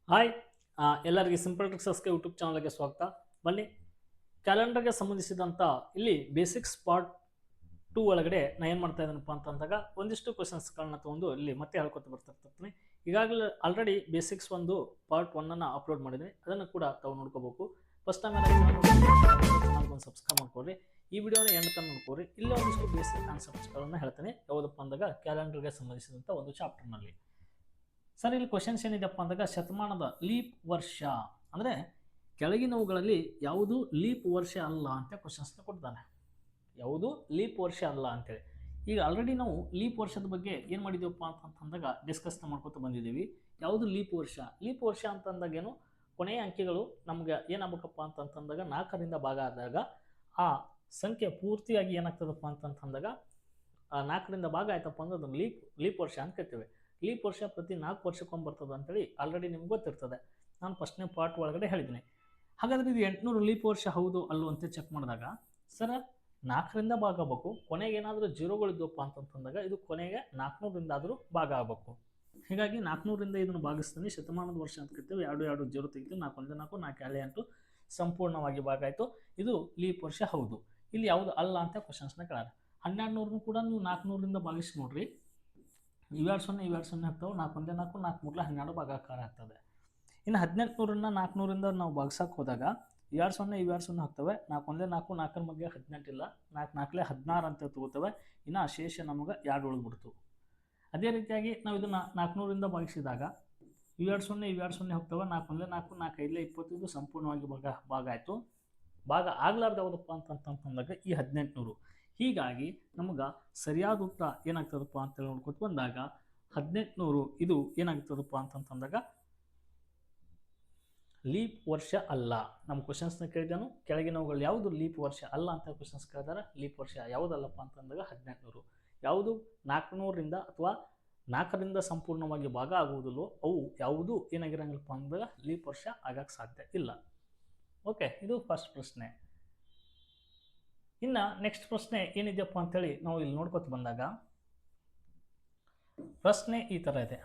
Hi ಎಲ್ಲರಿಗೆ simple ಟ್ರಿಕ್ಸಸ್ಗೆ YouTube ಚಾನಲ್ಗೆ ಸ್ವಾಗತ. ಬನ್ನಿ, ಕ್ಯಾಲೆಂಡರ್ಗೆ ಸಂಬಂಧಿಸಿದಂಥ ಇಲ್ಲಿ ಬೇಸಿಕ್ಸ್ ಪಾರ್ಟ್ 2 ಒಳಗಡೆ ನಾನು ಏನು ಮಾಡ್ತಾ ಇದ್ದೀನಪ್ಪ ಅಂತಂದಾಗ ಒಂದಿಷ್ಟು ಕ್ವಶನ್ಸ್ಗಳನ್ನ ತೊಗೊಂಡು ಇಲ್ಲಿ ಮತ್ತೆ ಹೇಳ್ಕೊತ ಬರ್ತಿರ್ತೀನಿ. ಈಗಾಗಲೇ ಆಲ್ರೆಡಿ ಬೇಸಿಕ್ಸ್ ಒಂದು ಪಾರ್ಟ್ 1 ಅಪ್ಲೋಡ್ ಮಾಡಿದ್ದೀನಿ, ಅದನ್ನು ಕೂಡ ತಾವು ನೋಡ್ಕೋಬೇಕು. ಫಸ್ಟ್ ಟೈಮ್ ಚಾನಲ್ಗೆ ಸಬ್ಸ್ಕ್ರೈಬ್ ಮಾಡ್ಕೊಳ್ರಿ, ಈ ವಿಡಿಯೋನ ಎಂಡ್ ತನಕ ನೋಡ್ಕೊಳ್ರಿ. ಇಲ್ಲ ಒಂದಿಷ್ಟು ಬೇಸಿಕ್ ಕಾನ್ಸೆಪ್ಟ್ಸ್ಗಳನ್ನು ಹೇಳ್ತೇನೆ, ಯಾವುದಪ್ಪ ಅಂದಾಗ ಕ್ಯಾಲೆಂಡರ್ಗೆ ಸಂಬಂಧಿಸಿದಂಥ ಒಂದು ಚಾಪ್ಟರ್ನಲ್ಲಿ. ಸರ್, ಇಲ್ಲಿ ಕ್ವಶನ್ಸ್ ಏನಿದೆಪ್ಪ ಅಂದಾಗ ಶತಮಾನದ ಲೀಪ್ ವರ್ಷ ಅಂದರೆ ಕೆಳಗಿನವುಗಳಲ್ಲಿ ಯಾವುದು ಲೀಪ್ ವರ್ಷ ಅಲ್ಲ ಅಂತ ಕ್ವಶನ್ಸ್ನ ಕೊಡ್ತಾನೆ. ಯಾವುದು ಲೀಪ್ ವರ್ಷ ಅಲ್ಲ ಅಂತೇಳಿ. ಈಗ ಆಲ್ರೆಡಿ ನಾವು ಲೀಪ್ ವರ್ಷದ ಬಗ್ಗೆ ಏನು ಮಾಡಿದ್ದೀವಪ್ಪ ಅಂತಂದಾಗ ಡಿಸ್ಕಸ್ನ ಮಾಡ್ಕೊತ ಬಂದಿದ್ದೀವಿ. ಯಾವುದು ಲೀಪ್ ವರ್ಷ? ಲೀಪ್ ವರ್ಷ ಅಂತಂದಾಗ ಏನು, ಕೊನೆಯ ಅಂಕೆಗಳು ನಮ್ಗೆ ಏನಾಗಬೇಕಪ್ಪ ಅಂತಂದಾಗ 4ರಿಂದ ಭಾಗ ಆದಾಗ ಆ ಸಂಖ್ಯೆ ಪೂರ್ತಿಯಾಗಿ ಏನಾಗ್ತದಪ್ಪ ಅಂತಂದಾಗ 4ರಿಂದ ಭಾಗ ಆಯ್ತಪ್ಪ ಅಂದ್ರೆ ಅದನ್ನು ಲೀಪ್ ವರ್ಷ ಅಂತ ಕರಿತೀವಿ. ಲೀಪ್ ವರ್ಷ ಪ್ರತಿ 4 ವರ್ಷಕ್ಕೊಮ್ಮೆ ಬರ್ತದೆ ಅಂತೇಳಿ ಆಲ್ರೆಡಿ ನಿಮ್ಗೆ ಗೊತ್ತಿರ್ತದೆ. ನಾನು ಫಸ್ಟ್ನೇ ಪಾರ್ಟ್ ಒಳಗಡೆ ಹೇಳಿದ್ದೀನಿ. ಹಾಗಾದರೆ ಇದು 800 ಲೀಪ್ ವರ್ಷ ಹೌದು ಅಲ್ಲೋ ಅಂತ ಚೆಕ್ ಮಾಡಿದಾಗ, ಸರ್ 4ರಿಂದ ಭಾಗ ಆಗಬೇಕು, ಕೊನೆಗೆ ಏನಾದರೂ ಜೀರೋಗಳಿದ್ದವಪ್ಪ ಅಂತಂದಾಗ ಇದು ಕೊನೆಗೆ 400ರಿಂದ ಆದರೂ ಭಾಗ ಆಗಬೇಕು. ಹೀಗಾಗಿ 400ರಿಂದ ಇದನ್ನು ಭಾಗಿಸ್ತೀನಿ, ಶತಮಾನದ ವರ್ಷ ಅಂತ ಕರಿತೀವಿ. 2 ಜೀರೋ ತೆಗಿತೀವಿ, 4 1 4 4 8 ಸಂಪೂರ್ಣವಾಗಿ ಭಾಗ ಆಯಿತು. ಇದು ಲೀಪ್ ವರ್ಷ ಹೌದು. ಇಲ್ಲಿ ಯಾವುದು ಅಲ್ಲ ಅಂತ ಕ್ವಶನ್ಸ್ನ ಕೇಳಾರ. 1200 ಕೂಡ ನೀವು 400ರಿಂದ ಭಾಗಿಸಿ ನೋಡ್ರಿ, ಇವೆರಡು 0 ಆಗ್ತಾವೆ. 4 1 4 4 3 12 ಭಾಗಾಕಾರ ಆಗ್ತದೆ. ಇನ್ನು 1800ನ್ನ 400ರಿಂದ ನಾವು ಭಾಗಿಸಕ್ಕೆ ಹೋದಾಗ 2 0 ಆಗ್ತವೆ. 4 1 4 4 ಮಧ್ಯೆ 18 ಇಲ್ಲ, 4 4 16 ಅಂತ ತಗೋತವೆ. ಇನ್ನು ಶೇಷ ನಮಗೆ 2 ಉಳಿದ್ಬಿಡ್ತು. ಅದೇ ರೀತಿಯಾಗಿ ನಾವು ಇದನ್ನು 400ರಿಂದ ಭಾಗಿಸಿದಾಗ 2 0 ಹೋಗ್ತವೆ. 4 1 4 4 5 25 ಸಂಪೂರ್ಣವಾಗಿ ಭಾಗ ಆಯಿತು. ಭಾಗ ಆಗ್ಲಾರ್ದು ಯಾವುದಪ್ಪ ಅಂತಂದಾಗ ಈ 1800. ಹೀಗಾಗಿ ನಮ್ಗೆ ಸರಿಯಾದ ಉತ್ತರ ಏನಾಗ್ತದಪ್ಪ ಅಂತೇಳಿ ನೋಡ್ಕೊತ ಬಂದಾಗ 1800 ಇದು ಏನಾಗ್ತದಪ್ಪ ಅಂತಂದಾಗ ಲೀಪ್ ವರ್ಷ ಅಲ್ಲ. ನಮ್ಮ ಕ್ವಶನ್ಸ್ನ ಕೇಳಿದನು, ಕೆಳಗಿನವುಗಳು ಯಾವುದು ಲೀಪ್ ವರ್ಷ ಅಲ್ಲ ಅಂತ ಕ್ವಶನ್ಸ್ ಕೇಳಿದಾರೆ. ಲೀಪ್ ವರ್ಷ ಯಾವುದಲ್ಲಪ್ಪ ಅಂತಂದಾಗ 1800. ಯಾವುದು 400ರಿಂದ ಅಥವಾ 4ರಿಂದ ಸಂಪೂರ್ಣವಾಗಿ ಭಾಗ ಆಗುವುದಿಲ್ಲೋ ಅವು ಯಾವುದು ಏನಾಗಿರಂಗಿಲ್ಲಪ್ಪ ಅಂದಾಗ ಲೀಪ್ ವರ್ಷ ಆಗಕ್ಕೆ ಸಾಧ್ಯ ಇಲ್ಲ. ಓಕೆ, ಇದು ಫಸ್ಟ್ ಪ್ರಶ್ನೆ. ಇನ್ನು ನೆಕ್ಸ್ಟ್ ಪ್ರಶ್ನೆ ಏನಿದೆಯಪ್ಪ ಅಂತೇಳಿ ನಾವು ಇಲ್ಲಿ ನೋಡ್ಕೊತ ಬಂದಾಗ ಪ್ರಶ್ನೆ ಈ ಥರ ಇದೆ.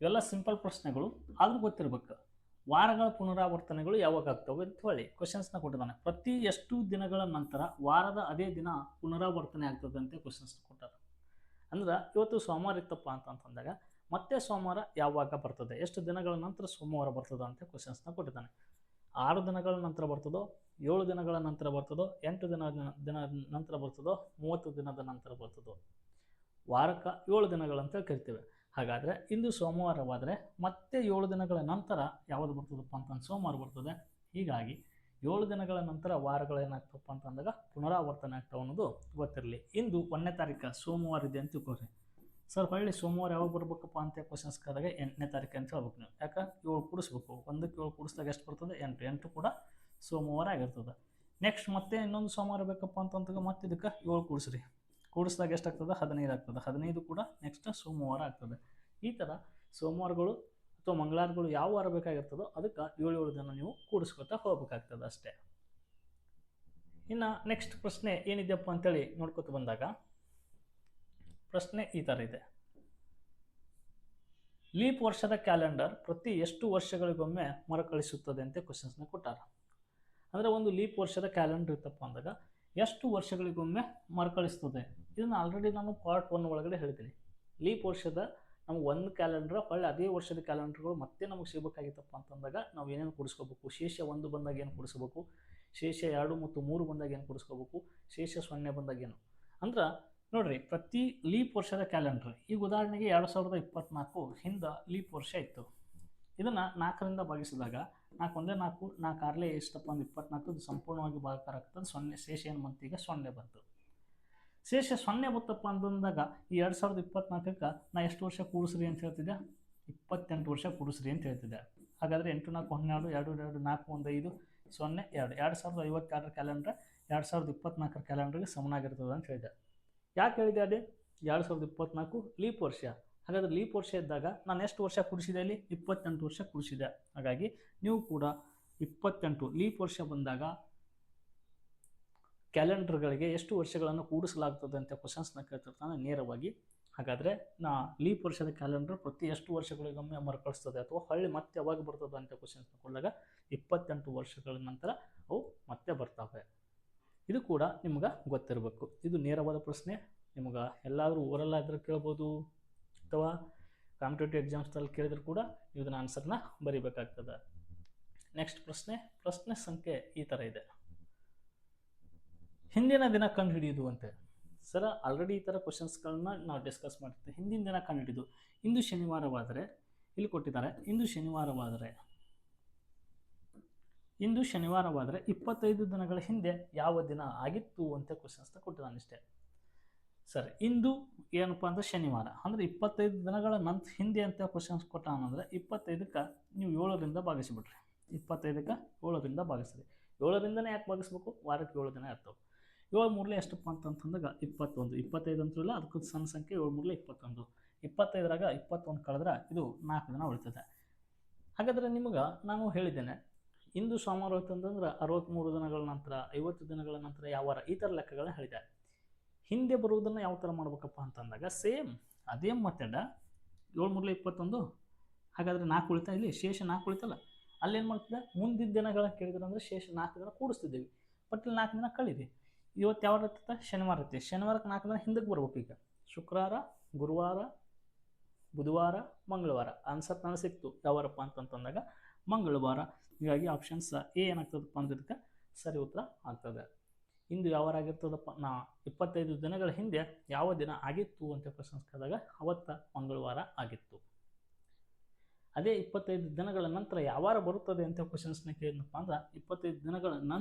ಇವೆಲ್ಲ ಸಿಂಪಲ್ ಪ್ರಶ್ನೆಗಳು, ಆದ್ರೂ ಗೊತ್ತಿರ್ಬೇಕು. ವಾರಗಳ ಪುನರಾವರ್ತನೆಗಳು ಯಾವಾಗ ಆಗ್ತವೆ ಅಂತ ಹೇಳಿ ಕ್ವಶನ್ಸ್ನ ಕೊಟ್ಟಿದ್ದಾನೆ. ಪ್ರತಿ ಎಷ್ಟು ದಿನಗಳ ನಂತರ ವಾರದ ಅದೇ ದಿನ ಪುನರಾವರ್ತನೆ ಆಗ್ತದೆ ಅಂತ ಕ್ವಶನ್ಸ್ನ ಕೊಟ್ಟಾರೆ. ಅಂದ್ರೆ ಇವತ್ತು ಸೋಮವಾರ ಇತ್ತಪ್ಪ ಅಂತಂದಾಗ ಮತ್ತೆ ಸೋಮವಾರ ಯಾವಾಗ ಬರ್ತದೆ, ಎಷ್ಟು ದಿನಗಳ ನಂತರ ಸೋಮವಾರ ಬರ್ತದೆ ಅಂತ ಕ್ವಶನ್ಸ್ನ ಕೊಟ್ಟಿದ್ದಾನೆ. 6 ದಿನಗಳ ನಂತರ ಬರ್ತದೋ, 7 ದಿನಗಳ ನಂತರ ಬರ್ತದೋ, 8 ದಿನ ನಂತರ ಬರ್ತದೋ, 30 ದಿನದ ನಂತರ ಬರ್ತದೋ. ವಾರಕ್ಕೆ 7 ದಿನಗಳಂತ ಕರಿತೇವೆ. ಹಾಗಾದರೆ ಇಂದು ಸೋಮವಾರವಾದರೆ ಮತ್ತೆ 7 ದಿನಗಳ ನಂತರ ಯಾವುದು ಬರ್ತದಪ್ಪ ಅಂತಂದು ಸೋಮವಾರ ಬರ್ತದೆ. ಹೀಗಾಗಿ 7 ದಿನಗಳ ನಂತರ ವಾರಗಳೇನಾಗ್ತಪ್ಪ ಅಂತಂದಾಗ ಪುನರಾವರ್ತನೆ ಆಗ್ತಾವೆ ಅನ್ನೋದು ಗೊತ್ತಿರಲಿ. ಇಂದು 1ನೇ ತಾರೀಕು ಸೋಮವಾರ ಇದೆ ಅಂತ ತಿಳ್ಕೊಳ್ರಿ. ಸರ್ ಹೊಳ್ಳಿ ಸೋಮವಾರ ಯಾವಾಗ ಬರ್ಬೇಕಪ್ಪ ಅಂತ ಕ್ವಶನ್ಸ್ ಕೇಳಿದಾಗ 8ನೇ ತಾರೀಕು ಅಂತ ಹೇಳ್ಬೇಕು ನೀವು. ಯಾಕೆ 7 ಕೂಡಿಸ್ಬೇಕು, 1ಕ್ಕೆ 7 ಕೂಡಿಸಿದಾಗ ಎಷ್ಟು ಬರ್ತದೆ? 8. 8 ಕೂಡ ಸೋಮವಾರ ಆಗಿರ್ತದೆ. ನೆಕ್ಸ್ಟ್ ಮತ್ತೆ ಇನ್ನೊಂದು ಸೋಮವಾರ ಬೇಕಪ್ಪ ಅಂತಂದಾಗ ಮತ್ತೆ ಇದಕ್ಕೆ 7 ಕೂಡಿಸ್ರಿ, ಕೂಡಿಸಿದಾಗ ಎಷ್ಟಾಗ್ತದೆ? 15 ಆಗ್ತದೆ. 15 ಕೂಡ ನೆಕ್ಸ್ಟ್ ಸೋಮವಾರ ಆಗ್ತದೆ. ಈ ಥರ ಸೋಮವಾರಗಳು ಅಥವಾ ಮಂಗಳವಾರಗಳು ಯಾವ ವಾರ ಬೇಕಾಗಿರ್ತದೋ ಅದಕ್ಕೆ 7 ದಿನ ನೀವು ಕೂಡಿಸ್ಕೊತಾ ಹೋಗ್ಬೇಕಾಗ್ತದೆ ಅಷ್ಟೇ. ಇನ್ನು ನೆಕ್ಸ್ಟ್ ಪ್ರಶ್ನೆ ಏನಿದೆಯಪ್ಪ ಅಂತೇಳಿ ನೋಡ್ಕೊತ ಬಂದಾಗ ಪ್ರಶ್ನೆ ಈ ಥರ ಇದೆ. ಲೀಪ್ ವರ್ಷದ ಕ್ಯಾಲೆಂಡರ್ ಪ್ರತಿ ಎಷ್ಟು ವರ್ಷಗಳಿಗೊಮ್ಮೆ ಮರುಕಳಿಸುತ್ತದೆ ಅಂತ ಕ್ವಶನ್ಸ್ನ ಕೊಟ್ಟಾರ. ಅಂದರೆ ಒಂದು ಲೀಪ್ ವರ್ಷದ ಕ್ಯಾಲೆಂಡರ್ ಇತ್ತಪ್ಪ ಅಂದಾಗ ಎಷ್ಟು ವರ್ಷಗಳಿಗೊಮ್ಮೆ ಮರುಕಳಿಸ್ತದೆ. ಇದನ್ನು ಆಲ್ರೆಡಿ ನಾನು ಪಾರ್ಟ್ 1 ಒಳಗಡೆ ಹೇಳ್ತೀನಿ. ಲೀಪ್ ವರ್ಷದ ನಮ್ಗೆ ಒಂದು ಕ್ಯಾಲೆಂಡರ್ ಹೊಳ್ಳಿ ಅದೇ ವರ್ಷದ ಕ್ಯಾಲೆಂಡರ್ಗಳು ಮತ್ತೆ ನಮಗೆ ಸಿಗಬೇಕಾಗಿತ್ತಪ್ಪ ಅಂತಂದಾಗ ನಾವು ಏನೇನು ಕೂಡಿಸ್ಕೋಬೇಕು? ಶೇಷ 1 ಬಂದಾಗ ಏನು ಕೂಡಿಸ್ಕೋಬೇಕು, ಶೇಷ 2 ಮತ್ತು 3 ಬಂದಾಗ ಏನು ಕೂಡಿಸ್ಕೋಬೇಕು, ಶೇಷ 0 ಬಂದಾಗ ಏನು. ಅಂದ್ರೆ ನೋಡ್ರಿ, ಪ್ರತಿ ಲೀಪ್ ವರ್ಷದ ಕ್ಯಾಲೆಂಡರ್, ಈಗ ಉದಾಹರಣೆಗೆ 2024 ಹಿಂದೆ ಲೀಪ್ ವರ್ಷ ಇತ್ತು. ಇದನ್ನು 4ರಿಂದ ಭಾಗಿಸಿದಾಗ 4 1 4 4 6 ಎಷ್ಟಪ್ಪ ಅಂದ್ರೆ 24 ಸಂಪೂರ್ಣವಾಗಿ ಭಾಗಾಕಾರ ಆಗ್ತದೆ. 0 ಶೇಷ ಏನು ಬಂತು? ಈಗ 0 ಬಂತು. ಶೇಷ 0 ಬತ್ತಪ್ಪ ಅಂತಂದಾಗ ಈ 2024ಕ್ಕೆ ನಾ ಎಷ್ಟು ವರ್ಷ ಕೂಡಿಸ್ರಿ ಅಂತ ಹೇಳ್ತಿದ್ದೆ? 28 ವರ್ಷ ಕೂಡಿಸ್ರಿ ಅಂತ ಹೇಳ್ತಿದ್ದೆ. ಹಾಗಾದರೆ 8 4 12 2 2 4 1 5 0 2 2056 ಕ್ಯಾಲೆಂಡರ್ 2024 ಕ್ಯಾಲೆಂಡರ್ಗೆ ಸಮನಾಗಿರ್ತದೆ ಅಂತ ಹೇಳಿದೆ. ಯಾಕೆ ಹೇಳಿದೆ? ಅದೇ 2024 ಲೀಪ್ ವರ್ಷ. ಹಾಗಾದರೆ ಲೀಪ್ ವರ್ಷ ಇದ್ದಾಗ ನಾನು ಎಷ್ಟು ವರ್ಷ ಕೂಡಿಸಿದೆ? ಅಲ್ಲಿ 28 ವರ್ಷ ಕೂಡಿಸಿದೆ. ಹಾಗಾಗಿ ನೀವು ಕೂಡ 28 ಲೀಪ್ ವರ್ಷ ಬಂದಾಗ ಕ್ಯಾಲೆಂಡರ್ಗಳಿಗೆ ಎಷ್ಟು ವರ್ಷಗಳನ್ನು ಕೂಡಿಸಲಾಗ್ತದೆ ಅಂತ ಕ್ವಶನ್ಸ್ನ ಕೇಳ್ತಿರ್ತಾನೆ ನೇರವಾಗಿ. ಹಾಗಾದರೆ ಲೀಪ್ ವರ್ಷದ ಕ್ಯಾಲೆಂಡರ್ ಪ್ರತಿ ಎಷ್ಟು ವರ್ಷಗಳಿಗೊಮ್ಮೆ ಮರುಕಳಿಸ್ತದೆ ಅಥವಾ ಹೊಳ್ಳಿ ಮತ್ತೆ ಯಾವಾಗ ಬರ್ತದೆ ಅಂತ ಕ್ವಶನ್ಸ್ ಕೊಡಲಾಗ 28 ವರ್ಷಗಳ ನಂತರ ಅವು ಮತ್ತೆ ಬರ್ತವೆ. ಇದು ಕೂಡ ನಿಮ್ಗೆ ಗೊತ್ತಿರಬೇಕು. ಇದು ನೇರವಾದ ಪ್ರಶ್ನೆ. ನಿಮ್ಗೆ ಎಲ್ಲಾದರೂ ಓರಲ್ ಆದ್ರೆ ಕೇಳ್ಬೋದು ಅಥವಾ ಕಾಂಪಿಟೇಟಿವ್ ಎಕ್ಸಾಮ್ಸ್ನಲ್ಲಿ ಕೇಳಿದ್ರು ಕೂಡ ಇದನ್ನ ಆನ್ಸರ್ನ ಬರಿಬೇಕಾಗ್ತದೆ. ನೆಕ್ಸ್ಟ್ ಪ್ರಶ್ನೆ ಸಂಖ್ಯೆ ಈ ಥರ ಇದೆ. ಹಿಂದಿನ ದಿನ ಕಂಡುಹಿಡಿಯುವುದು ಅಂತೆ. ಸರ್ ಆಲ್ರೆಡಿ ಈ ಥರ ಕ್ವಶನ್ಸ್ಗಳನ್ನ ನಾವು ಡಿಸ್ಕಸ್ ಮಾಡ್ತೀವಿ. ಹಿಂದಿನ ದಿನ ಕಂಡುಹಿಡಿದು ಇಂದು ಶನಿವಾರವಾದರೆ ಇಲ್ಲಿ ಕೊಟ್ಟಿದ್ದಾರೆ, ಇಂದು ಶನಿವಾರವಾದರೆ 25 ದಿನಗಳ ಹಿಂದೆ ಯಾವ ದಿನ ಆಗಿತ್ತು ಅಂತ ಕ್ವಶನ್ಸ್ನ ಕೊಟ್ಟಿದ್ದಾನೆ ಇಷ್ಟೇ. ಸರ್ ಇಂದು ಏನಪ್ಪ ಅಂದ್ರೆ ಶನಿವಾರ ಅಂದರೆ 25 ದಿನಗಳ ಹಿಂದೆ ಅಂತ ಕ್ವಶನ್ಸ್ ಕೊಟ್ಟಾನಂದ್ರೆ 25ಕ್ಕೆ ನೀವು 7ರಿಂದ ಭಾಗಿಸಿಬಿಟ್ರಿ. 25ಕ್ಕೆ 7ರಿಂದ ಭಾಗಿಸ್ರಿ. 7ರಿಂದನೇ ಯಾಕೆ ಭಾಗಿಸ್ಬೇಕು? ವಾರಕ್ಕೆ 7 ದಿನ ಇರ್ತವೆ. 7 ಮೂರಲೆ ಎಷ್ಟಪ್ಪ ಅಂತಂದಾಗ 21. 25 ಅಂತಲ್ಲ, ಅದಕ್ಕೆ ಸಣ್ಣ ಸಂಖ್ಯೆ 7 ಮೂರಲೆ 21. 25ರಾಗ 21 ಕಳೆದ್ರೆ ಇದು 4 ದಿನ ಉಳಿತದೆ. ಹಾಗಾದರೆ ನಿಮ್ಗೆ ನಾನು ಹೇಳಿದ್ದೇನೆ ಇಂದು ಸೋಮವಾರ ಹೋಯ್ತಂದ್ರೆ 63 ದಿನಗಳ ನಂತರ 50 ದಿನಗಳ ನಂತರ ಯಾವ ವಾರ, ಈ ಥರ ಲೆಕ್ಕಗಳನ್ನ ಹೇಳಿದೆ. ಹಿಂದೆ ಬರುವುದನ್ನು ಯಾವ ಥರ ಮಾಡ್ಬೇಕಪ್ಪ ಅಂತಂದಾಗ ಸೇಮ್ ಅದೇ ಮೆಥಡ್. 7 ಮೂರಲೆ 21, ಹಾಗಾದರೆ 4 ಉಳಿತಾ, ಇಲ್ಲಿ ಶೇಷ 4 ಉಳಿತಲ್ಲ, ಅಲ್ಲೇನು ಮಾಡ್ತಿದ್ದೆ ಮುಂದಿನ ದಿನಗಳ ಕೇಳಿದ್ರೆ ಅಂದರೆ ಶೇಷ 4 ದಿನ ಕೂಡಿಸ್ತಿದ್ದೀವಿ. ಬಟ್ ಇಲ್ಲಿ 4 ದಿನ ಕಳೀರಿ. ಇವತ್ತು ಯಾವ ಇರ್ತದೆ? ಶನಿವಾರ ಇರ್ತದೆ. ಶನಿವಾರಕ್ಕೆ 4 ದಿನ ಹಿಂದಕ್ಕೆ ಬರ್ಬೇಕು. ಈಗ ಶುಕ್ರವಾರ, ಗುರುವಾರ, ಬುಧವಾರ, ಮಂಗಳವಾರ. ಆನ್ಸರ್ ನನಗೆ ಸಿಕ್ತು ಯಾವಾರಪ್ಪ ಅಂತಂದಾಗ ಮಂಗಳವಾರ. ಹೀಗಾಗಿ ಆಪ್ಷನ್ಸ್ ಎ ಏನಾಗ್ತದಪ್ಪ ಅಂದಿದ್ದಕ್ಕೆ ಸರಿ ಉತ್ತರ ಆಗ್ತದೆ. ಇಂದು ಯಾವ ವಾರ ಆಗಿರ್ತದಪ್ಪ? 25 ದಿನಗಳ ಹಿಂದೆ ಯಾವ ದಿನ ಆಗಿತ್ತು ಅಂತ ಕ್ವಶನ್ಸ್ ಕೇಳಿದಾಗ ಅವತ್ತ ಮಂಗಳವಾರ ಆಗಿತ್ತು. ಅದೇ 25 ದಿನಗಳ ನಂತರ ಯಾವ ವಾರ ಬರುತ್ತದೆ ಅಂತ ಕ್ವಶನ್ಸ್ನ ಕೇಳಿದಪ್ಪ ಅಂದ್ರೆ 25 ದಿನಗಳ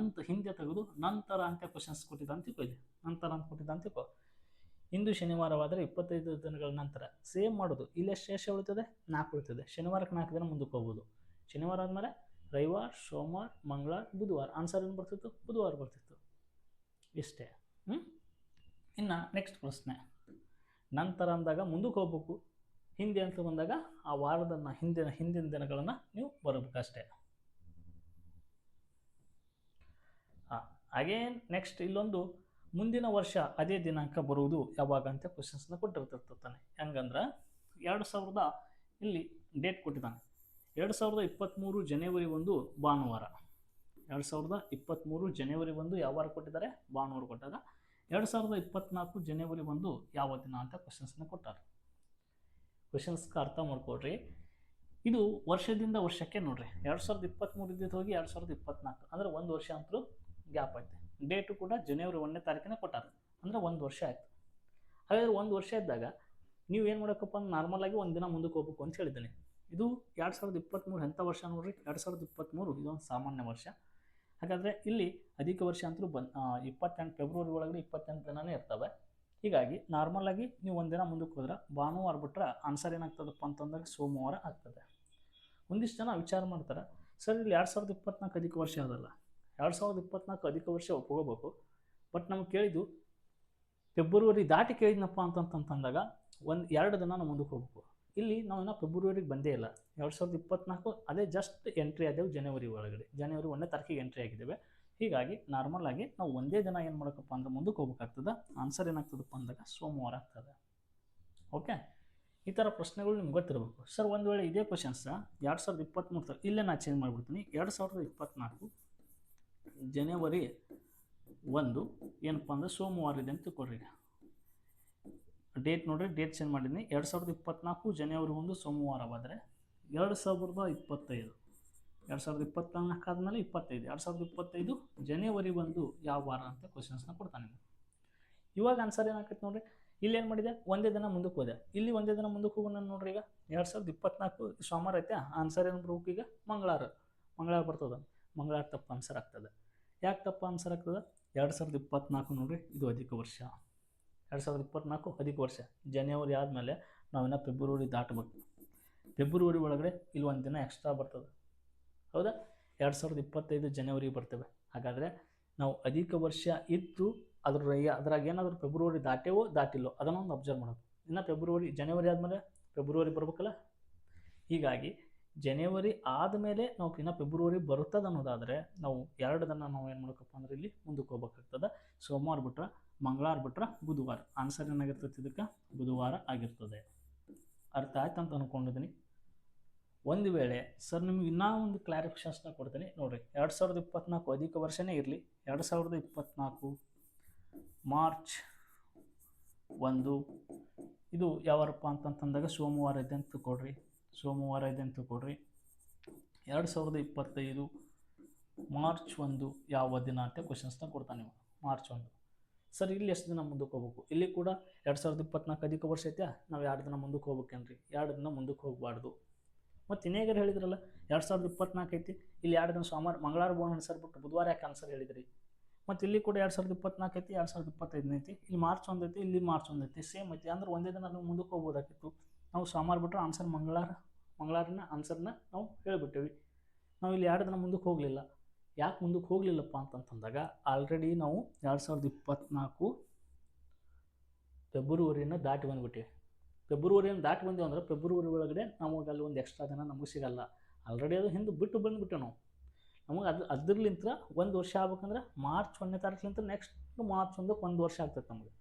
ಹಿಂದೆ ತೆಗೆದು ನಂತರ ಅಂತ ಕ್ವಶನ್ಸ್ ಕೊಟ್ಟಿದ್ದ ಅಂತಿಕೋ. ಇಲ್ಲಿ ನಂತರ ಅಂತ ಕೊಟ್ಟಿದ್ದ ಅಂತಿಕೋ. ಇಂದು ಶನಿವಾರವಾದರೆ 25 ದಿನಗಳ ನಂತರ ಸೇಮ್ ಮಾಡೋದು. ಇಲ್ಲೇ ಶೇಷ ಉಳಿತದೆ 4 ಉಳಿತದೆ. ಶನಿವಾರಕ್ಕೆ 4 ದಿನ ಮುಂದಕ್ಕೆ ಹೋಗ್ಬೋದು. ಶನಿವಾರ ಆದಮೇಲೆ ರವಿವಾರ, ಸೋಮವಾರ, ಮಂಗಳವಾರ, ಬುಧವಾರ. ಆನ್ಸರ್ ಏನು ಬರ್ತಿತ್ತು? ಬುಧವಾರ ಬರ್ತಿತ್ತು. ಇಷ್ಟೇ. ಇನ್ನು ನೆಕ್ಸ್ಟ್ ಪ್ರಶ್ನೆ. ನಂತರ ಅಂದಾಗ ಮುಂದಕ್ಕೆ ಹೋಗ್ಬೇಕು. ಹಿಂದೆ ಅಂತ ಬಂದಾಗ ಆ ವಾರದನ್ನು ಹಿಂದಿನ ದಿನಗಳನ್ನು ನೀವು ಬರಬೇಕಷ್ಟೇ. ಅಗೇನ್ ನೆಕ್ಸ್ಟ್ ಇಲ್ಲೊಂದು ಮುಂದಿನ ವರ್ಷ ಅದೇ ದಿನಾಂಕ ಬರುವುದು ಯಾವಾಗ ಅಂತ ಕ್ವಶನ್ಸ್ನ ಕೊಟ್ಟಿರ್ತಿರ್ತಾನೆ. ಹೆಂಗಂದ್ರೆ 2000 ಇಲ್ಲಿ ಡೇಟ್ ಕೊಟ್ಟಿದ್ದಾನೆ. 2023 ಜನವರಿ 1 ಭಾನುವಾರ. 2023 ಜನವರಿ 1 ಯಾವ ವಾರ ಕೊಟ್ಟಿದ್ದಾರೆ? ಭಾನುವಾರ ಕೊಟ್ಟಾಗ. 2024 ಜನವರಿ 1 ಯಾವ ದಿನ ಅಂತ ಕ್ವಶನ್ಸ್ನ ಕೊಟ್ಟಾರೆ. ಕ್ವಶನ್ಸ್ಗೆ ಅರ್ಥ ಮಾಡ್ಕೊಡ್ರಿ. ಇದು ವರ್ಷದಿಂದ ವರ್ಷಕ್ಕೆ ನೋಡ್ರಿ. 2023 ಇದ್ದಿದ್ದು ಹೋಗಿ 2024 ಅಂದರೆ 1 ವರ್ಷ ಅಂತೂ ಗ್ಯಾಪ್ ಆಯ್ತು. ಡೇಟು ಕೂಡ ಜನವರಿ 1ನೇ ತಾರೀಕಿನ ಕೊಟ್ಟಾರೆ, ಅಂದರೆ 1 ವರ್ಷ ಆಯ್ತು. ಹಾಗಾದರೆ 1 ವರ್ಷ ಇದ್ದಾಗ ನೀವು ಏನು ಮಾಡೋಕ್ಕಪ್ಪ ಅಂದ್ರೆ ನಾರ್ಮಲಾಗಿ 1 ದಿನ ಮುಂದಕ್ಕೆ ಹೋಗ್ಬೇಕು ಅಂತ ಹೇಳಿದ್ದೀನಿ. ಇದು 2023 ಎಂಥ ವರ್ಷ ನೋಡ್ರಿ? 2023 ಇದೊಂದು ಸಾಮಾನ್ಯ ವರ್ಷ. ಹಾಗಾದರೆ ಇಲ್ಲಿ ಅಧಿಕ ವರ್ಷ ಅಂತೂ 28 ಫೆಬ್ರವರಿ ಒಳಗಡೆ 28 ದಿನನೇ ಇರ್ತವೆ. ಹೀಗಾಗಿ ನಾರ್ಮಲಾಗಿ ನೀವು 1 ದಿನ ಮುಂದಕ್ಕೆ ಹೋದ್ರೆ ಭಾನುವಾರ ಬಿಟ್ಟರೆ ಆನ್ಸರ್ ಏನಾಗ್ತದಪ್ಪ ಅಂತಂದಾಗ ಸೋಮವಾರ ಆಗ್ತದೆ. ಒಂದಿಷ್ಟು ಜನ ವಿಚಾರ ಮಾಡ್ತಾರೆ, ಸರ್ ಇಲ್ಲಿ 2024 ಅಧಿಕ ವರ್ಷ ಅದಲ್ಲ. 2024 ಅಧಿಕ ವರ್ಷ ಒಪ್ಕೋಬೇಕು. ಬಟ್ ನಮ್ಗೆ ಕೇಳಿದ್ದು ಫೆಬ್ರವರಿ ದಾಟಿ ಕೇಳಿದ್ನಪ್ಪ ಅಂತಂದಾಗ 2 ದಿನ ನಾವು ಮುಂದಕ್ಕೆ ಹೋಗ್ಬೇಕು. ಇಲ್ಲಿ ನಾವು ಇನ್ನೂ ಫೆಬ್ರವರಿಗೆ ಬಂದೇ ಇಲ್ಲ. 2024 ಅದೇ ಜಸ್ಟ್ ಎಂಟ್ರಿ ಆದೆವು ಜನವರಿ ಒಳಗಡೆ. ಜನವರಿ 1ನೇ ತಾರೀಕಿಗೆ ಎಂಟ್ರಿ ಆಗಿದ್ದೇವೆ. ಹೀಗಾಗಿ ನಾರ್ಮಲ್ ಆಗಿ ನಾವು ಒಂದೇ ದಿನ ಏನು ಮಾಡೋಕ್ಕಪ್ಪ ಅಂದ್ರೆ ಮುಂದಕ್ಕೆ ಹೋಗ್ಬೇಕಾಗ್ತದೆ. ಆನ್ಸರ್ ಏನಾಗ್ತದಪ್ಪ ಅಂದಾಗ ಸೋಮವಾರ ಆಗ್ತದೆ. ಓಕೆ, ಈ ಥರ ಪ್ರಶ್ನೆಗಳು ನಿಮ್ಗೆ ಗೊತ್ತಿರಬೇಕು. ಸರ್ ಒಂದು ವೇಳೆ ಇದೇ ಕ್ವಶನ್ಸ್ 2023 ಇಲ್ಲೇ ನಾನು ಚೇಂಜ್ ಮಾಡಿಬಿಡ್ತೀನಿ. 2024 ಜನವರಿ 1 ಏನಪ್ಪ ಅಂದ್ರೆ ಸೋಮವಾರ ಇದೆ ಅಂತ ತಿಳ್ಕೊಳ್ರಿ. ಡೇಟ್ ನೋಡ್ರಿ, ಡೇಟ್ ಚೇಂಜ್ ಮಾಡಿದ್ದೀನಿ. 2024 ಜನವರಿ 1 ಸೋಮವಾರವಾದರೆ 2025 2024 ಆದಮೇಲೆ 25 2025 ಜನವರಿ 1 ಯಾವ ವಾರ ಅಂತ ಕ್ವಶನ್ಸ್ನ ಕೊಡ್ತಾನೆ. ಇವಾಗ ಆನ್ಸರ್ ಏನಾಗ್ತೈತೆ ನೋಡ್ರಿ. ಇಲ್ಲಿ ಏನು ಮಾಡಿದೆ? ಒಂದೇ ದಿನ ಮುಂದಕ್ಕೆ ಹೋದೆ. ಇಲ್ಲಿ ಒಂದೇ ದಿನ ಮುಂದಕ್ಕೆ ಹೋಗೋಣ ನೋಡ್ರಿ. ಈಗ 2024 ಸೋಮವಾರ ಐತೆ. ಆನ್ಸರ್ ಏನು ಬರ್ಬೇಕು? ಈಗ ಮಂಗಳವಾರ ಬರ್ತದೆ. ಮಂಗಳವಾರ ತಪ್ಪು ಆನ್ಸರ್ ಆಗ್ತದೆ. ಯಾಕೆ ತಪ್ಪು ಆನ್ಸರ್ ಆಗ್ತದೆ? 2024 ನೋಡ್ರಿ, ಇದು ಅಧಿಕ ವರ್ಷ. 2024 ಅಧಿಕ ವರ್ಷ. ಜನವರಿ ಆದಮೇಲೆ ನಾವಿನ್ನ ಫೆಬ್ರವರಿ ದಾಟಬೇಕು. ಫೆಬ್ರವರಿ ಒಳಗಡೆ ಇಲ್ಲಿ 1 ದಿನ ಎಕ್ಸ್ಟ್ರಾ ಬರ್ತದೆ. ಹೌದಾ? 2025 ಜನವರಿ ಬರ್ತೇವೆ. ಹಾಗಾದರೆ ನಾವು ಅಧಿಕ ವರ್ಷ ಇದ್ದು ಅದ್ರಾಗ ಏನಾದರೂ ಫೆಬ್ರವರಿ ದಾಟಿಲ್ಲೋ ಅದನ್ನೊಂದು ಅಬ್ಸರ್ವ್ ಮಾಡೋದು. ಇನ್ನು ಜನವರಿ ಆದಮೇಲೆ ಫೆಬ್ರವರಿ ಬರ್ಬೇಕಲ್ಲ. ಹೀಗಾಗಿ ಜನವರಿ ಆದಮೇಲೆ ನಾವು ಇನ್ನು ಫೆಬ್ರವರಿ ಬರುತ್ತದೆ ಅನ್ನೋದಾದರೆ ನಾವು 2 ದಿನ ನಾವು ಏನು ಮಾಡ್ಬೇಕಪ್ಪ ಅಂದ್ರೆ ಇಲ್ಲಿ ಮುಂದಕ್ಕೆ ಹೋಗ್ಬೇಕಾಗ್ತದೆ. ಸೋಮವಾರ ಬಿಟ್ಟರೆ ಮಂಗಳವಾರ ಬಿಟ್ರೆ ಬುಧವಾರ. ಆನ್ಸರ್ ಏನಾಗಿರ್ತೈತಿ ಇದಕ್ಕೆ? ಬುಧವಾರ ಆಗಿರ್ತದೆ. ಅರ್ಥ ಆಯ್ತು ಅಂತ ಅಂದ್ಕೊಂಡಿದ್ದೀನಿ. ಒಂದು ವೇಳೆ ಸರ್ ನಿಮ್ಗೆ ಇನ್ನೂ ಒಂದು ಕ್ಲಾರಿಫಿಕೇಷನ್ಸ್ನ ಕೊಡ್ತೀನಿ ನೋಡಿರಿ. 2024 ಅಧಿಕ ವರ್ಷನೇ ಇರಲಿ, 2024 ಮಾರ್ಚ್ 1 ಇದು ಯಾವಾರಪ್ಪ ಅಂತಂದಾಗ ಸೋಮವಾರ ಇದೆ ಅಂತ ಕೊಡ್ರಿ. ಸೋಮವಾರ ಇದೆ ಅಂತ ಕೊಡ್ರಿ. 2025 ಮಾರ್ಚ್ 1 ಯಾವ ದಿನ ಅಂತ ಕ್ವಶನ್ಸ್ನ ಕೊಡ್ತಾನೆ ನೀವು. ಮಾರ್ಚ್ 1 ಸರ್ ಇಲ್ಲಿ ಎಷ್ಟು ದಿನ ಮುಂದಕ್ಕೆ ಹೋಗ್ಬೇಕು? ಇಲ್ಲಿ ಕೂಡ 2024 ಅಧಿಕ ವರ್ಷ ಐತೆ, ನಾವು 2 ದಿನ ಮುಂದಕ್ಕೆ ಹೋಗ್ಬೇಕೇನ್ರಿ? 2 ದಿನ ಮುಂದಕ್ಕೆ ಹೋಗಬಾರ್ದು. ಮತ್ತು ಇನ್ನೇಗಾರು ಹೇಳಿದ್ರಲ್ಲ 2024 ಐತಿ, ಇಲ್ಲಿ 2 ದಿನ ಸೋಮವಾರ ಮಂಗಳವಾರ ಬೋನ್ ಆನ್ಸರ್ ಬಿಟ್ಟು ಬುಧವಾರ ಯಾಕೆ ಆನ್ಸರ್ ಹೇಳಿದ್ರಿ? ಮತ್ತು ಇಲ್ಲಿ ಕೂಡ 2024 ಐತಿ, 2025 ಐತಿ, ಇಲ್ಲಿ ಮಾರ್ಚ್ 1 ಐತಿ, ಇಲ್ಲಿ ಮಾರ್ಚ್ 1 ಐತಿ, ಸೇಮ್ ಐತಿ. ಅಂದ್ರೆ ಒಂದೇ ದಿನ ನಾವು ಮುಂದಕ್ಕೆ ಹೋಗ್ಬೋದಾಗಿತ್ತು. ನಾವು ಸೋಮವಾರ ಬಿಟ್ಟರೆ ಆನ್ಸರ್ ಮಂಗಳವಾರನ ಆನ್ಸರ್ನ ನಾವು ಹೇಳಿಬಿಟ್ಟೇವಿ. ನಾವು ಇಲ್ಲಿ 2 ದಿನ ಮುಂದಕ್ಕೆ ಹೋಗಲಿಲ್ಲ. ಯಾಕೆ ಮುಂದಕ್ಕೆ ಹೋಗಲಿಲ್ಲಪ್ಪ ಅಂತಂದಾಗ ಆಲ್ರೆಡಿ ನಾವು 2024 ಫೆಬ್ರವರಿನ ದಾಟಿ ಬಂದುಬಿಟ್ಟಿವಿ. ಫೆಬ್ರವರಿಯನ್ನು ದಾಟಿ ಬಂದೆವು ಅಂದ್ರೆ ಫೆಬ್ರವರಿ ಒಳಗಡೆ ನಮಗೆ ಅಲ್ಲಿ ಒಂದು ಎಕ್ಸ್ಟ್ರಾ ದಿನ ನಮಗೆ ಸಿಗಲ್ಲ. ಆಲ್ರೆಡಿ ಅದು ಹಿಂದೆ ಬಿಟ್ಟು ಬಂದುಬಿಟ್ಟು ನಮಗೆ ಅದ್ರಲಿಂತ 1 ವರ್ಷ ಆಗ್ಬೇಕಂದ್ರೆ ಮಾರ್ಚ್ 1ನೇ ತಾರೀಕಿಂತ ನೆಕ್ಸ್ಟ್ ಮಾರ್ಚ್ 1ಕ್ಕೆ 1 ವರ್ಷ ಆಗ್ತೈತೆ ನಮಗೆ.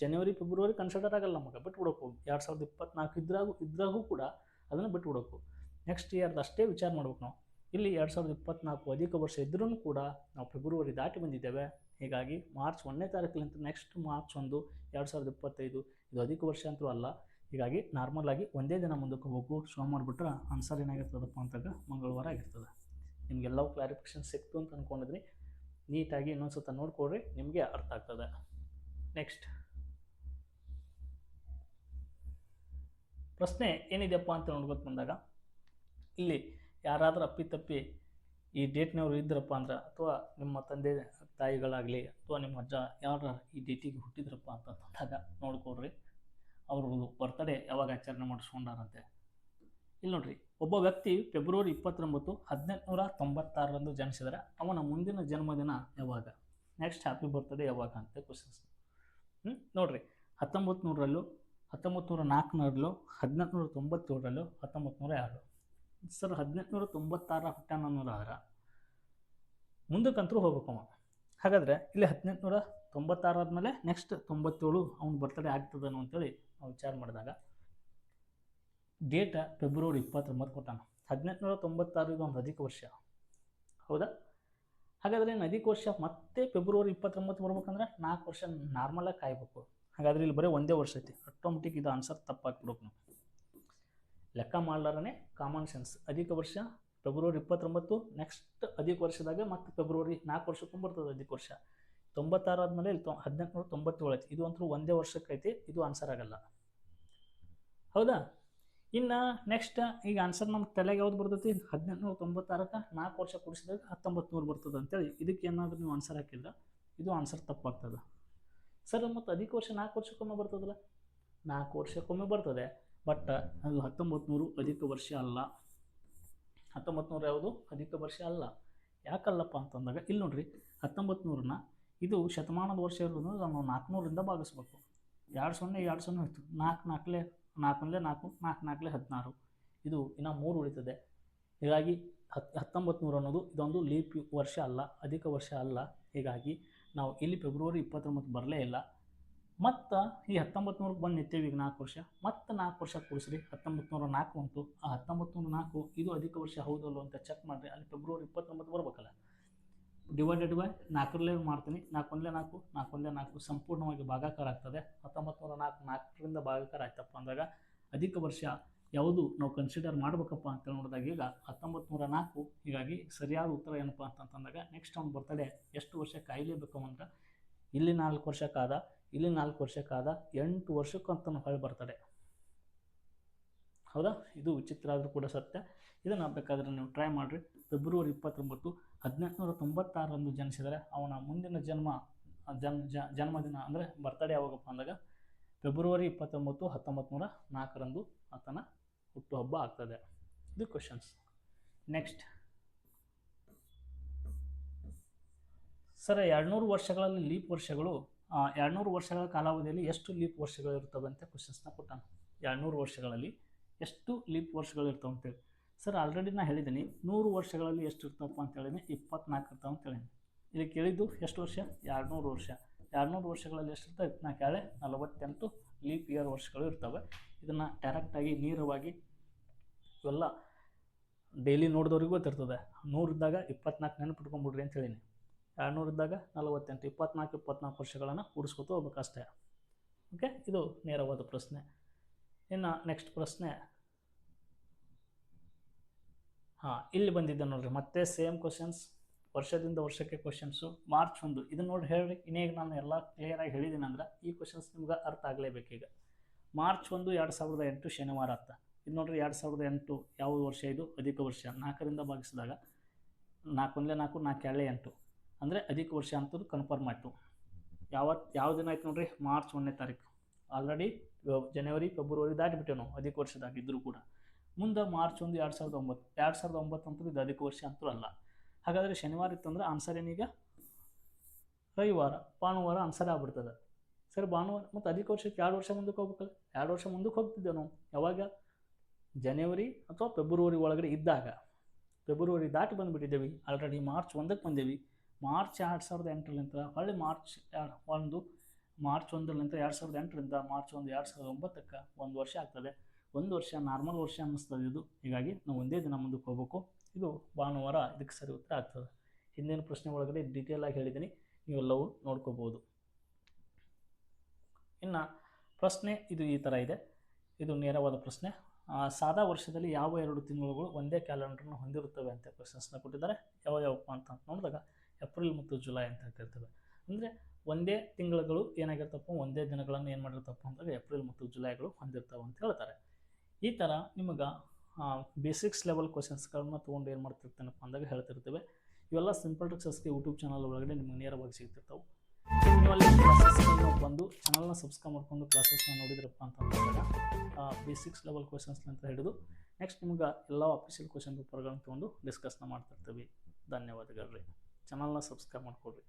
ಜನವರಿ ಫೆಬ್ರವರಿ ಕನ್ಸಿಡರ್ ಆಗಲ್ಲ ನಮಗೆ, ಬಿಟ್ಬಿಡೋಕು. 2024 ಇದ್ರಾಗೂ ಕೂಡ ಅದನ್ನು ಬಿಟ್ಬಿಡೋಕು. ನೆಕ್ಸ್ಟ್ ಇಯರ್ದು ಅಷ್ಟೇ ವಿಚಾರ ಮಾಡ್ಬೇಕು ನಾವು. ಇಲ್ಲಿ 2024 ಅಧಿಕ ವರ್ಷ ಇದ್ರೂ ಕೂಡ ನಾವು ಫೆಬ್ರವರಿ ದಾಟಿ ಬಂದಿದ್ದೇವೆ. ಹೀಗಾಗಿ ಮಾರ್ಚ್ 1ನೇ ತಾರೀಕಿಂತ ನೆಕ್ಸ್ಟ್ ಮಾರ್ಚ್ 1 2025 ಇದು ಅಧಿಕ ವರ್ಷ ಅಂತೂ ಅಲ್ಲ. ಹೀಗಾಗಿ ನಾರ್ಮಲ್ ಆಗಿ ಒಂದೇ ದಿನ ಮುಂದಕ್ಕೆ ಹೋಗ್ಬೇಕು. ಸೋಮವಾರ ಬಿಟ್ಟರೆ ಆನ್ಸರ್ ಏನಾಗಿರ್ತದಪ್ಪ ಅಂತಂದ್ರೆ ಮಂಗಳವಾರ ಆಗಿರ್ತದೆ. ನಿಮಗೆಲ್ಲವೂ ಕ್ಲಾರಿಫಿಕೇಷನ್ ಸಿಕ್ತು ಅಂತ ಅಂದ್ಕೊಂಡಿದ್ರಿ. ನೀಟಾಗಿ ಇನ್ನೊಂದು ಸತ ನೋಡ್ಕೊಡ್ರಿ, ನಿಮಗೆ ಅರ್ಥ ಆಗ್ತದೆ. ನೆಕ್ಸ್ಟ್ ಪ್ರಶ್ನೆ ಏನಿದೆಯಪ್ಪ ಅಂತ ನೋಡ್ಬೇಕು ಬಂದಾಗ, ಇಲ್ಲಿ ಯಾರಾದರೂ ಅಪ್ಪಿತಪ್ಪಿ ಈ ಡೇಟ್ನವ್ರು ಇದ್ರಪ್ಪ ಅಂದ್ರೆ, ಅಥವಾ ನಿಮ್ಮ ತಂದೆ ತಾಯಿಗಳಾಗಲಿ ಅಥವಾ ನಿಮ್ಮ ಅಜ್ಜ ಯಾರು ಈ ಡೇಟಿಗೆ ಹುಟ್ಟಿದ್ರಪ್ಪ ಅಂತಂದಾಗ ನೋಡ್ಕೊಡ್ರಿ ಅವ್ರದ್ದು ಬರ್ತಡೇ ಯಾವಾಗ ಆಚರಣೆ ಮಾಡಿಸ್ಕೊಂಡಾರಂತೆ. ಇಲ್ಲಿ ನೋಡ್ರಿ, ಒಬ್ಬ ವ್ಯಕ್ತಿ ಫೆಬ್ರವರಿ 29, 1896 ಜನಿಸಿದರೆ ಅವನ ಮುಂದಿನ ಜನ್ಮದಿನ ಯಾವಾಗ? ನೆಕ್ಸ್ಟ್ ಹ್ಯಾಪಿ ಬರ್ತ್ಡೇ ಯಾವಾಗ ಅಂತ ಕ್ವಶನ್ಸ್. ನೋಡ್ರಿ, 1900ರಲ್ಲೂ, 1904ರಲ್ಲೂ, 1897ರಲ್ಲೂ, 1902. ಸರ್ 1896 ಹುಟ್ಟಾನನ್ನೋದಾದ್ರೆ ಮುಂದಕ್ಕಂತರೂ ಹೋಗ್ಬೇಕವ. ಹಾಗಾದರೆ ಇಲ್ಲಿ 1896 ಆದಮೇಲೆ ನೆಕ್ಸ್ಟ್ 97 ಅವ್ನ ಬರ್ತಡೇ ಆಗ್ತದನು ಅಂತೇಳಿ ನಾವು ವಿಚಾರ ಮಾಡಿದಾಗ ಡೇಟ ಫೆಬ್ರವರಿ 29 ಕೊಟ್ಟಾನ. 1896 ಇದು ಒಂದು ಅಧಿಕ ವರ್ಷ, ಹೌದಾ? ಹಾಗಾದರೆ ಏನು ಅಧಿಕ ವರ್ಷ ಮತ್ತೆ ಫೆಬ್ರವರಿ 29 ಬರ್ಬೇಕಂದ್ರೆ 4 ವರ್ಷ ನಾರ್ಮಲಾಗಿ ಕಾಯ್ಬೇಕು. ಹಾಗಾದರೆ ಇಲ್ಲಿ ಬರೀ ಒಂದೇ ವರ್ಷ ಐತಿ. ಆಟೋಮೆಟಿಕ್ ಇದು ಆನ್ಸರ್ ತಪ್ಪಾಗ್ಬಿಡ್ಬೇಕು. ನಾವು ಲೆಕ್ಕ ಮಾಡ್ಲಾರೇ ಕಾಮನ್ ಸೆನ್ಸ್. ಅಧಿಕ ವರ್ಷ ಫೆಬ್ರವರಿ 29, ನೆಕ್ಸ್ಟ್ ಅಧಿಕ ವರ್ಷದಾಗ ಮತ್ತು ಫೆಬ್ರವರಿ 4 ವರ್ಷಕ್ಕೂ ಬರ್ತದೆ ಅಧಿಕ ವರ್ಷ. 96 ಆದಮೇಲೆ ಇಲ್ಲಿ 1897 ಐತಿ. ಇದು ಅಂತೂ ಒಂದೇ ವರ್ಷಕ್ಕೆ ಐತಿ, ಇದು ಆನ್ಸರ್ ಆಗಲ್ಲ, ಹೌದಾ? ಇನ್ನು ನೆಕ್ಸ್ಟ್ ಈಗ ಆನ್ಸರ್ ನಮ್ಮ ತಲೆಗೆ ಯಾವ್ದು ಬರ್ತೈತಿ? 1896ಕ್ಕೆ 4 ವರ್ಷ ಕೂಡಿಸಿದಾಗ 1900 ಬರ್ತದೆ ಅಂತೇಳಿ ಇದಕ್ಕೆ ಏನಾದರೂ ನೀವು ಆನ್ಸರ್ ಹಾಕಿದ್ರೆ ಇದು ಆನ್ಸರ್ ತಪ್ಪಾಗ್ತದೆ. ಸರ್ ಮತ್ತು ಅಧಿಕ ವರ್ಷ 4 ವರ್ಷಕ್ಕೊಮ್ಮೆ ಬರ್ತದಲ್ಲ? 4 ವರ್ಷಕ್ಕೊಮ್ಮೆ ಬರ್ತದೆ, ಬಟ್ ಅದು 1900 ಅಧಿಕ ವರ್ಷ ಅಲ್ಲ. 1900 ಯಾವುದು ಅಧಿಕ ವರ್ಷ ಅಲ್ಲ. ಯಾಕಲ್ಲಪ್ಪ ಅಂತಂದಾಗ ಇಲ್ಲಿ ನೋಡ್ರಿ, 1900ನ ಇದು ಶತಮಾನದ ವರ್ಷ ಇರೋದು ನಾವು 400ರಿಂದ ಭಾಗಿಸ್ಬೇಕು. 20 ಹೋಯ್ತು, 4 4 4 4 4 16, ಇದು ಇನ್ನು 3 ಉಳಿತದೆ. ಹೀಗಾಗಿ 1900 ಅನ್ನೋದು ಇದೊಂದು ಲೀಪ್ ವರ್ಷ ಅಲ್ಲ, ಅಧಿಕ ವರ್ಷ ಅಲ್ಲ. ಹೀಗಾಗಿ ನಾವು ಇಲ್ಲಿ ಫೆಬ್ರವರಿ 29 ಬರಲೇ ಇಲ್ಲ. ಮತ್ತು ಈ 1900ಕ್ಕೆ ಬಂದು ನಿಂತೇವೆ ಈಗ 4 ವರ್ಷ, ಮತ್ತು 4 ವರ್ಷ ಕೂಡಿಸ್ರಿ 1904 ಬಂತು. ಆ 1904 ಇದು ಅಧಿಕ ವರ್ಷ ಹೌದಲ್ಲ ಅಂತ ಚೆಕ್ ಮಾಡಿರಿ, ಅಲ್ಲಿ ಫೆಬ್ರವರಿ 29 ಬರ್ಬೇಕಲ್ಲ. ಡಿವೈಡೆಡ್ ಬೈ 4 ಮಾಡ್ತೀನಿ, 4 1 4 4 1 4 ಸಂಪೂರ್ಣವಾಗಿ ಭಾಗಾಕಾರ ಆಗ್ತದೆ. 1904 4ರಿಂದ ಭಾಗಾಕಾರ ಆಯ್ತಪ್ಪ ಅಂದಾಗ ಅಧಿಕ ವರ್ಷ ಯಾವುದು ನಾವು ಕನ್ಸಿಡರ್ ಮಾಡ್ಬೇಕಪ್ಪ ಅಂತ ನೋಡಿದಾಗ ಈಗ 1904. ಹೀಗಾಗಿ ಸರಿಯಾದ ಉತ್ತರ ಏನಪ್ಪ ಅಂತಂದಾಗ ನೆಕ್ಸ್ಟ್ ಅವ್ನು ಬರ್ತಡೇ ಎಷ್ಟು ವರ್ಷ ಕಾಯಲೇಬೇಕು ಅಂದ್ರೆ ಇಲ್ಲಿ 4 ವರ್ಷಕ್ಕಾದ, ಇಲ್ಲಿ 4 ವರ್ಷಕ್ಕಾದ, 8 ವರ್ಷಕ್ಕಂತ ಹೊಳೆ ಬರ್ತಡೇ, ಹೌದಾ? ಇದು ವಿಚಿತ್ರ ಆದರೂ ಕೂಡ ಸತ್ಯ. ಇದನ್ನು ಬೇಕಾದ್ರೆ ನೀವು ಟ್ರೈ ಮಾಡಿರಿ. ಫೆಬ್ರವರಿ 29, 1896 ಜನಿಸಿದರೆ ಅವನ ಮುಂದಿನ ಜನ್ಮದಿನ ಅಂದರೆ ಬರ್ತಡೇ ಯಾವಾಗಪ್ಪ ಅಂದಾಗ ಫೆಬ್ರವರಿ 29, 1904 ಆತನ ಹುಟ್ಟುಹಬ್ಬ ಆಗ್ತದೆ. ಇದು ಕ್ವಶನ್ಸ್. ನೆಕ್ಸ್ಟ್ ಸರ್, 200 ವರ್ಷಗಳಲ್ಲಿ ಲೀಪ್ ವರ್ಷಗಳು, 200 ವರ್ಷಗಳ ಕಾಲಾವಧಿಯಲ್ಲಿ ಎಷ್ಟು ಲೀಪ್ ವರ್ಷಗಳು ಇರ್ತವೆ ಅಂತ ಕ್ವಶನ್ಸ್ನ ಕೊಟ್ಟಾನ. 200 ವರ್ಷಗಳಲ್ಲಿ ಎಷ್ಟು ಲೀಪ್ ವರ್ಷಗಳು ಇರ್ತಾವೆ ಅಂತೇಳಿ. ಸರ್ ಆಲ್ರೆಡಿ ನಾನು ಹೇಳಿದ್ದೀನಿ 100 ವರ್ಷಗಳಲ್ಲಿ ಎಷ್ಟು ಇರ್ತಾವಪ್ಪ ಅಂತ ಹೇಳಿದ್ದೀನಿ, 24 ಇರ್ತಾವೆ ಅಂತ ಹೇಳಿದ್ದೀನಿ. ಇಲ್ಲಿ ಕೇಳಿದ್ದು ಎಷ್ಟು ವರ್ಷ? 200 ವರ್ಷ. 200 ವರ್ಷಗಳಲ್ಲಿ ಎಷ್ಟಿರ್ತವೆ 24 48 ಲೀಪ್ ಇಯರ್ ವರ್ಷಗಳು ಇರ್ತವೆ. ಇದನ್ನು ಡೈರೆಕ್ಟಾಗಿ ನೇರವಾಗಿ ಇವೆಲ್ಲ ಡೈಲಿ ನೋಡಿದವ್ರಿಗೂ ಗೊತ್ತಿರ್ತದೆ. 100 ಇದ್ದಾಗ 24 ನೆನಪಿಟ್ಕೊಂಡ್ಬಿಡ್ರಿ ಅಂತ ಹೇಳೀನಿ. 200 ಇದ್ದಾಗ 48 24 ವರ್ಷಗಳನ್ನು ಕೂಡಿಸ್ಕೊತ ಹೋಗ್ಬೇಕು ಅಷ್ಟೇ. ಓಕೆ, ಇದು ನೇರವಾದ ಪ್ರಶ್ನೆ. ಇನ್ನು ನೆಕ್ಸ್ಟ್ ಪ್ರಶ್ನೆ ಇಲ್ಲಿ ಬಂದಿದ್ದೆ ನೋಡ್ರಿ, ಮತ್ತೆ ಸೇಮ್ ಕ್ವಶನ್ಸ್, ವರ್ಷದಿಂದ ವರ್ಷಕ್ಕೆ ಕ್ವಶನ್ಸು. ಮಾರ್ಚ್ 1 ಇದನ್ನು ನೋಡಿ ಹೇಳ್ರಿ. ಇನ್ನೇಗ ನಾನು ಎಲ್ಲ ಕ್ಲಿಯರಾಗಿ ಹೇಳಿದ್ದೀನಿ ಅಂದ್ರೆ ಈ ಕ್ವಶನ್ಸ್ ನಿಮ್ಗೆ ಅರ್ಥ ಆಗಲೇಬೇಕೀಗ. ಮಾರ್ಚ್ 1 2008 ಶನಿವಾರ ಅರ್ಥ. ಇದು ನೋಡ್ರಿ 2008 ಯಾವ ವರ್ಷ? ಇದು ಅಧಿಕ ವರ್ಷ. 4ರಿಂದ ಭಾಗಿಸಿದಾಗ 4 1 4 4 2 8 ಅಂದರೆ ಅಧಿಕ ವರ್ಷ ಅಂತದ್ದು ಕನ್ಫರ್ಮ್ ಆಯಿತು. ಯಾವ ದಿನ ಆಯ್ತು ನೋಡ್ರಿ? ಮಾರ್ಚ್ 1ನೇ ತಾರೀಕು. ಆಲ್ರೆಡಿ ಜನವರಿ ಫೆಬ್ರವರಿ ದಾಟಿಬಿಟ್ಟೆ ನಾವು ಅಧಿಕ ವರ್ಷದಾಗಿದ್ದರೂ ಕೂಡ. ಮುಂದೆ ಮಾರ್ಚ್ 1 2009 ಅಂತೂ ಇದು ಅಧಿಕ ವರ್ಷ ಅಂತೂ ಅಲ್ಲ. ಹಾಗಾದರೆ ಶನಿವಾರ ಇತ್ತಂದ್ರೆ ಆನ್ಸರ್ ಏನೀಗ? ರವಿವಾರ, ಭಾನುವಾರ ಆನ್ಸರ್ ಆಗ್ಬಿಡ್ತದೆ. ಸರಿ, ಭಾನುವಾರ ಮತ್ತು ಅಧಿಕ ವರ್ಷಕ್ಕೆ 2 ವರ್ಷ ಮುಂದಕ್ಕೆ ಹೋಗ್ಬೇಕಲ್ಲ. 2 ವರ್ಷ ಮುಂದಕ್ಕೆ ಹೋಗ್ತಿದ್ದೇವೆ ನಾವು. ಯಾವಾಗ? ಜನವರಿ ಅಥವಾ ಫೆಬ್ರವರಿ ಒಳಗಡೆ ಇದ್ದಾಗ. ಫೆಬ್ರವರಿ ದಾಟಿ ಬಂದುಬಿಟ್ಟಿದ್ದೇವೆ. ಆಲ್ರೆಡಿ ಮಾರ್ಚ್ 1ಕ್ಕೆ ಬಂದೇವಿ. ಮಾರ್ಚ್ 2008ರಿಂದ ಹೊಳ್ಳಿ ಮಾರ್ಚ್ 1 2008ರಿಂದ ಮಾರ್ಚ್ 1 2009ಕ್ಕೆ 1 ವರ್ಷ ಆಗ್ತದೆ. 1 ವರ್ಷ ನಾರ್ಮಲ್ ವರ್ಷ ಅನ್ನಿಸ್ತದೆ ಇದು. ಹೀಗಾಗಿ ನಾವು ಒಂದೇ ದಿನ ಮುಂದಕ್ಕೆ ಹೋಗ್ಬೇಕು. ಇದು ಭಾನುವಾರ ಇದಕ್ಕೆ ಸರಿ ಉತ್ತರ ಆಗ್ತದೆ. ಹಿಂದಿನ ಪ್ರಶ್ನೆ ಒಳಗಡೆ ಡೀಟೇಲಾಗಿ ಹೇಳಿದ್ದೀನಿ, ನೀವೆಲ್ಲವೂ ನೋಡ್ಕೋಬೋದು. ಇನ್ನು ಪ್ರಶ್ನೆ ಇದು ಈ ಥರ ಇದೆ. ಇದು ನೇರವಾದ ಪ್ರಶ್ನೆ. ಸಾದಾ ವರ್ಷದಲ್ಲಿ ಯಾವ 2 ತಿಂಗಳುಗಳು ಒಂದೇ ಕ್ಯಾಲೆಂಡರ್ನ ಹೊಂದಿರುತ್ತವೆ ಅಂತ ಕ್ವಶನ್ಸ್ನ ಕೊಟ್ಟಿದ್ದಾರೆ. ಯಾವ್ಯಾವಪ್ಪ ಅಂತ ನೋಡಿದಾಗ ಏಪ್ರಿಲ್ ಮತ್ತು ಜುಲೈ ಅಂತ ಹೇಳ್ತಿರ್ತವೆ. ಅಂದರೆ ಒಂದೇ ತಿಂಗಳುಗಳು ಏನಾಗಿರ್ತಪ್ಪ, ಒಂದೇ ದಿನಗಳನ್ನು ಏನು ಮಾಡಿರ್ತಪ್ಪ ಅಂದಾಗ ಏಪ್ರಿಲ್ ಮತ್ತು ಜುಲೈಗಳು ಹೊಂದಿರ್ತವೆ ಅಂತ ಹೇಳ್ತಾರೆ. ಈ ಥರ ನಿಮಗೆ ಬೇಸಿಕ್ಸ್ ಲೆವೆಲ್ ಕ್ವಶನ್ಸ್ಗಳನ್ನ ತೊಗೊಂಡು ಏನು ಮಾಡ್ತಿರ್ತೇನಪ್ಪ ಅಂದಾಗ ಹೇಳ್ತಿರ್ತೇವೆ. ಇವೆಲ್ಲ ಸಿಂಪಲ್ ಟ್ರಿಕ್ಸಸ್ಗೆ ಯೂಟ್ಯೂಬ್ ಚಾನಲ್ ಒಳಗಡೆ ನಿಮಗೆ ನೇರವಾಗಿ ಸಿಗ್ತಿರ್ತವೆ. ನೀವಲ್ಲಿ ಕ್ಲಾಸಸ್ಗಳನ್ನ ಬಂದು ಚಾನಲ್ನ ಸಬ್ಸ್ಕ್ರೈಬ್ ಮಾಡ್ಕೊಂಡು ಕ್ಲಾಸಸ್ನ ನೋಡಿದ್ರಪ್ಪ ಅಂತಂದಾಗ ಬೇಸಿಕ್ಸ್ ಲೆವೆಲ್ ಕ್ವಶನ್ಸ್ನಂತ ಹಿಡಿದು ನೆಕ್ಸ್ಟ್ ನಿಮ್ಗೆ ಎಲ್ಲ ಅಫಿಷಿಯಲ್ ಕ್ವಶನ್ ಪೇಪರ್ಗಳನ್ನ ತೊಗೊಂಡು ಡಿಸ್ಕಸ್ನ ಮಾಡ್ತಿರ್ತೀವಿ. ಧನ್ಯವಾದಗಳು ರೀ. ಚಾನಲ್ನ ಸಬ್ಸ್ಕ್ರೈಬ್ ಮಾಡ್ಕೊಳ್ರಿ.